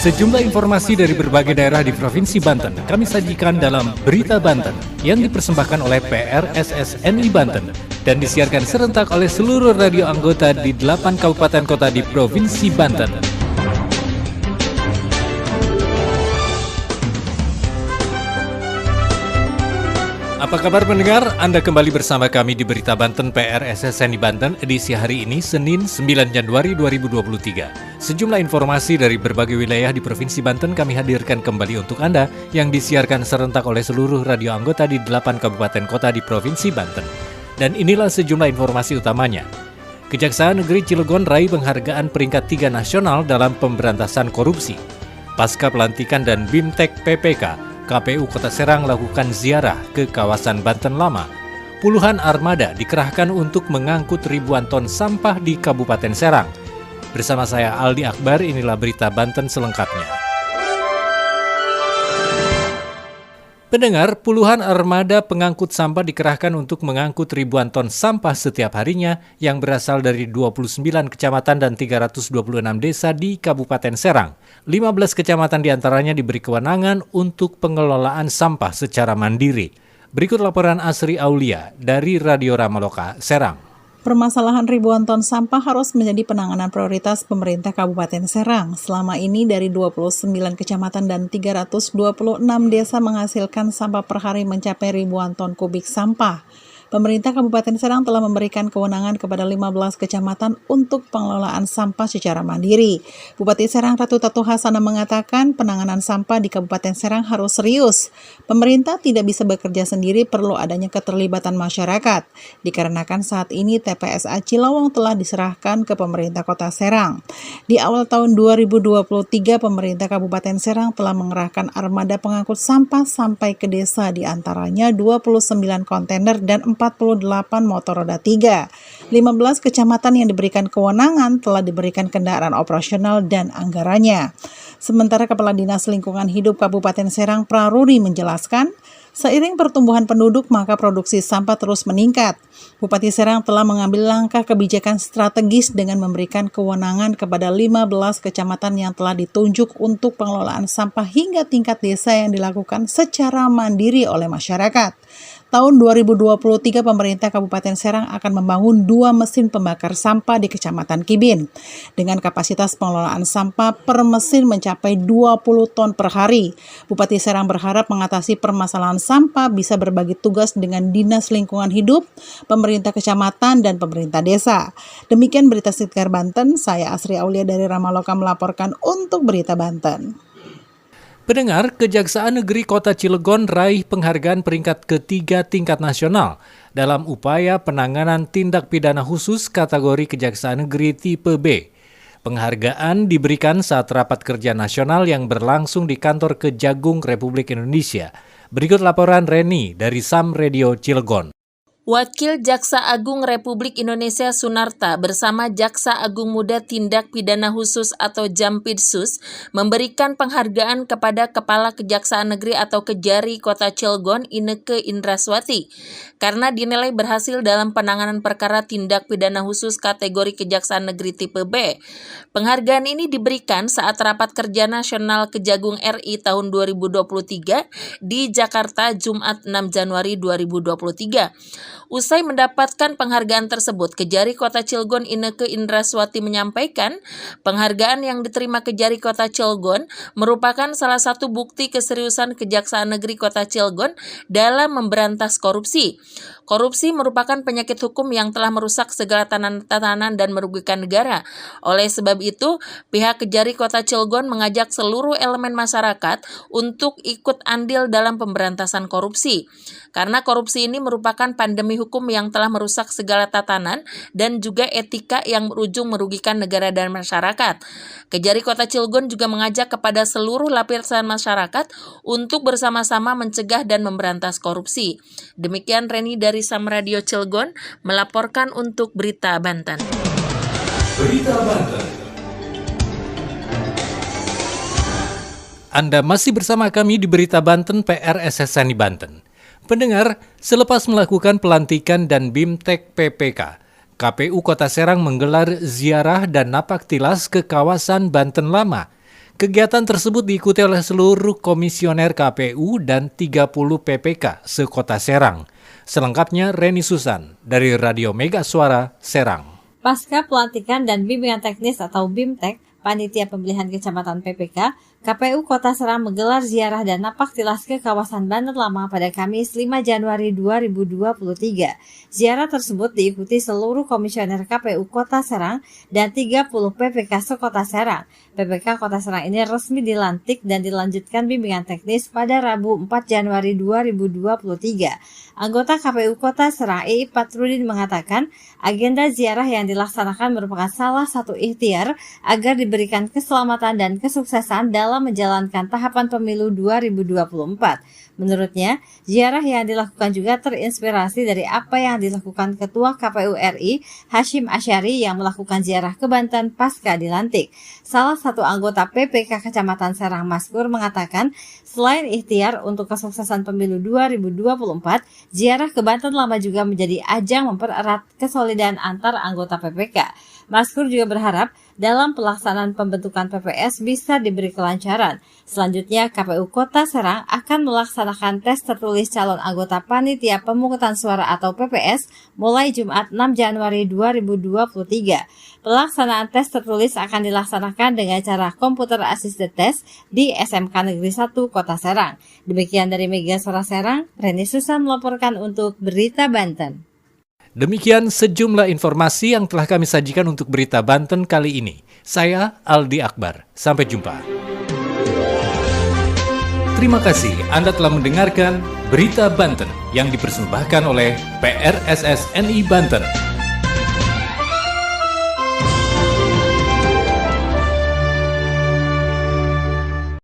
Sejumlah informasi dari berbagai daerah di Provinsi Banten kami sajikan dalam Berita Banten yang dipersembahkan oleh PRSSNI Banten dan disiarkan serentak oleh seluruh radio anggota di 8 kabupaten kota di Provinsi Banten. Apa kabar pendengar? Anda kembali bersama kami di Berita Banten PRSSNI Banten edisi hari ini Senin 9 Januari 2023. Sejumlah informasi dari berbagai wilayah di Provinsi Banten kami hadirkan kembali untuk Anda yang disiarkan serentak oleh seluruh radio anggota di 8 kabupaten kota di Provinsi Banten. Dan inilah sejumlah informasi utamanya. Kejaksaan Negeri Cilegon raih penghargaan peringkat 3 nasional dalam pemberantasan korupsi. Pasca pelantikan dan BIMTEK PPK, KPU Kota Serang lakukan ziarah ke kawasan Banten Lama. Puluhan armada dikerahkan untuk mengangkut ribuan ton sampah di Kabupaten Serang. Bersama saya Aldi Akbar, inilah Berita Banten selengkapnya. Pendengar, puluhan armada pengangkut sampah dikerahkan untuk mengangkut ribuan ton sampah setiap harinya yang berasal dari 29 kecamatan dan 326 desa di Kabupaten Serang. 15 kecamatan diantaranya diberi kewenangan untuk pengelolaan sampah secara mandiri. Berikut laporan Asri Aulia dari Radio Ramaloka, Serang. Permasalahan ribuan ton sampah harus menjadi penanganan prioritas pemerintah Kabupaten Serang. Selama ini dari 29 kecamatan dan 326 desa menghasilkan sampah per hari mencapai ribuan ton kubik sampah. Pemerintah Kabupaten Serang telah memberikan kewenangan kepada 15 kecamatan untuk pengelolaan sampah secara mandiri. Bupati Serang Ratu Tatu Hasana mengatakan penanganan sampah di Kabupaten Serang harus serius. Pemerintah tidak bisa bekerja sendiri, perlu adanya keterlibatan masyarakat. Dikarenakan saat ini TPSA Cilawong telah diserahkan ke pemerintah Kota Serang. Di awal tahun 2023, pemerintah Kabupaten Serang telah mengerahkan armada pengangkut sampah sampai ke desa, diantaranya 29 kontainer dan 48 motor roda 3. 15 kecamatan yang diberikan kewenangan telah diberikan kendaraan operasional dan anggarannya. Sementara Kepala Dinas Lingkungan Hidup Kabupaten Serang Praruri menjelaskan, seiring pertumbuhan penduduk maka produksi sampah terus meningkat. Bupati Serang telah mengambil langkah kebijakan strategis dengan memberikan kewenangan kepada 15 kecamatan yang telah ditunjuk untuk pengelolaan sampah hingga tingkat desa yang dilakukan secara mandiri oleh masyarakat. Tahun 2023, pemerintah Kabupaten Serang akan membangun 2 mesin pembakar sampah di Kecamatan Kibin. Dengan kapasitas pengelolaan sampah per mesin mencapai 20 ton per hari. Bupati Serang berharap mengatasi permasalahan sampah bisa berbagi tugas dengan Dinas Lingkungan Hidup, pemerintah kecamatan, dan pemerintah desa. Demikian Berita Sekitar Banten, saya Asri Aulia dari Ramaloka melaporkan untuk Berita Banten. Pendengar, Kejaksaan Negeri Kota Cilegon raih penghargaan peringkat ketiga tingkat nasional dalam upaya penanganan tindak pidana khusus kategori Kejaksaan Negeri tipe B. Penghargaan diberikan saat rapat kerja nasional yang berlangsung di kantor Kejagung Republik Indonesia. Berikut laporan Reni dari Sam Radio Cilegon. Wakil Jaksa Agung Republik Indonesia Sunarta bersama Jaksa Agung Muda Tindak Pidana Khusus atau Jampidsus memberikan penghargaan kepada Kepala Kejaksaan Negeri atau Kejari Kota Cilegon Inneke Indraswati karena dinilai berhasil dalam penanganan perkara tindak pidana khusus kategori Kejaksaan Negeri tipe B. Penghargaan ini diberikan saat rapat kerja nasional Kejagung RI tahun 2023 di Jakarta Jumat 6 Januari 2023. Usai mendapatkan penghargaan tersebut, Kejari Kota Cilegon Inneke Indraswati menyampaikan penghargaan yang diterima Kejari Kota Cilegon merupakan salah satu bukti keseriusan Kejaksaan Negeri Kota Cilegon dalam memberantas korupsi. Korupsi merupakan penyakit hukum yang telah merusak segala tatanan dan merugikan negara. Oleh sebab itu, pihak Kejari Kota Cilegon mengajak seluruh elemen masyarakat untuk ikut andil dalam pemberantasan korupsi. Karena korupsi ini merupakan pandemi hukum yang telah merusak segala tatanan dan juga etika yang berujung merugikan negara dan masyarakat. Kejari Kota Cilegon juga mengajak kepada seluruh lapisan masyarakat untuk bersama-sama mencegah dan memberantas korupsi. Demikian Reni dari Sam Radio Cilegon melaporkan untuk Berita Banten. Berita Banten. Anda masih bersama kami di Berita Banten PRSSNI Banten. Pendengar, selepas melakukan pelantikan dan BIMTEK PPK, KPU Kota Serang menggelar ziarah dan napak tilas ke kawasan Banten Lama. Kegiatan tersebut diikuti oleh seluruh komisioner KPU dan 30 PPK se-Kota Serang. Selengkapnya Reni Susan dari Radio Mega Suara Serang. Pasca pelantikan dan bimbingan teknis atau BIMTEK, Panitia Pemilihan Kecamatan PPK, KPU Kota Serang menggelar ziarah dan napak tilas ke kawasan Banten Lama pada Kamis 5 Januari 2023. Ziarah tersebut diikuti seluruh komisioner KPU Kota Serang dan 30 PPK se-Kota Serang. PPK Kota Serang ini resmi dilantik dan dilanjutkan bimbingan teknis pada Rabu 4 Januari 2023. Anggota KPU Kota Serang I. Patrudin mengatakan, agenda ziarah yang dilaksanakan merupakan salah satu ikhtiar agar diberikan keselamatan dan kesuksesan dalam menjalankan tahapan pemilu 2024. Menurutnya, ziarah yang dilakukan juga terinspirasi dari apa yang dilakukan Ketua KPU RI, Hashim Asyari yang melakukan ziarah ke Banten pasca dilantik. Salah satu anggota PPK Kecamatan Serang Maskur mengatakan, selain ikhtiar untuk kesuksesan pemilu 2024, ziarah ke Banten Lama juga menjadi ajang mempererat kesolidan antar anggota PPK. Maskur juga berharap dalam pelaksanaan pembentukan PPS bisa diberi kelancaran. Selanjutnya, KPU Kota Serang akan melaksanakan tes tertulis calon anggota Panitia Pemungutan Suara atau PPS mulai Jumat 6 Januari 2023. Pelaksanaan tes tertulis akan dilaksanakan dengan cara komputer assisted test di SMK Negeri 1 Kota Serang. Demikian dari Mega Suara Serang, Reni Susan melaporkan untuk Berita Banten. Demikian sejumlah informasi yang telah kami sajikan untuk Berita Banten kali ini. Saya Aldi Akbar. Sampai jumpa. Terima kasih Anda telah mendengarkan Berita Banten yang dipersembahkan oleh PRSSNI Banten.